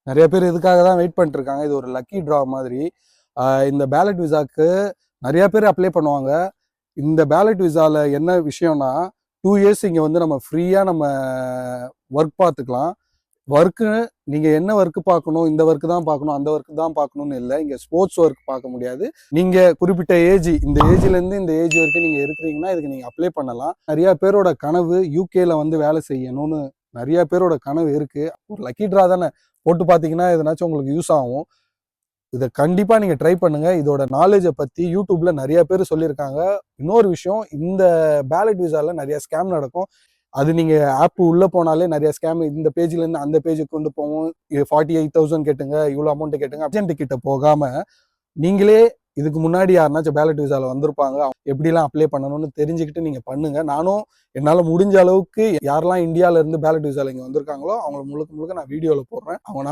நிறைய பேர் இதுக்காக தான் வெயிட் பண்ணிட்டு இருக்காங்க. இது ஒரு லக்கி ட்ரா மாதிரி. இந்த பேலட் விசாக்கு நிறைய பேர் அப்ளை பண்ணுவாங்க. இந்த பேலட் விசால என்ன விஷயம்னா 2 இயர்ஸ் இங்க வந்து நம்ம ஃப்ரீயா நம்ம ஒர்க் பார்த்துக்கலாம். ஒர்க்கு நீங்க என்ன ஒர்க் பார்க்கணும், இந்த ஒர்க் தான் பார்க்கணும், அந்த ஒர்க் தான் பார்க்கணும்னு இல்லை. இங்க ஸ்போர்ட்ஸ் ஒர்க் பார்க்க முடியாது. நீங்க குறிப்பிட்ட ஏஜ், இந்த ஏஜ்ல இருந்து இந்த ஏஜ் வரைக்கும் நீங்க இருக்கிறீங்கன்னா இதுக்கு நீங்க அப்ளை பண்ணலாம். நிறைய பேரோட கனவு யூகேல வந்து வேலை செய்யணும்னு நிறைய பேரோட கனவு இருக்கு. ஒரு லக்கி ட்ரா தானே, போட்டு பார்த்தீங்கன்னா எதனாச்சும் உங்களுக்கு யூஸ் ஆகும். இதை கண்டிப்பா நீங்க ட்ரை பண்ணுங்க. இதோட நாலேஜை பத்தி யூடியூப்ல நிறைய பேர் சொல்லியிருக்காங்க. இன்னொரு விஷயம், இந்த பேலட் விசால நிறைய ஸ்கேம் நடக்கும். அது நீங்க ஆப் உள்ள போனாலே நிறைய ஸ்கேம், இந்த பேஜ்ல இருந்து அந்த பேஜுக்கு கொண்டு போவோம். 48,000 கேட்டுங்க, இவ்வளவு அமௌண்ட் கேட்டுங்க. அர்ஜென்ட் கிட்ட போகாம நீங்களே இதுக்கு முன்னாடி யாருனாச்சும் பேலட் விசால வந்திருப்பாங்க, எப்படிலாம் அப்ளை பண்ணணும்னு தெரிஞ்சுக்கிட்டு நீங்க பண்ணுங்க. நானும் என்னால முடிஞ்ச அளவுக்கு யாரெல்லாம் இந்தியால இருந்து பேலட் விசால இங்க வந்திருக்காங்களோ அவங்களை முழுக்க முழுக்க நான் வீடியோல போடுறேன். அவங்க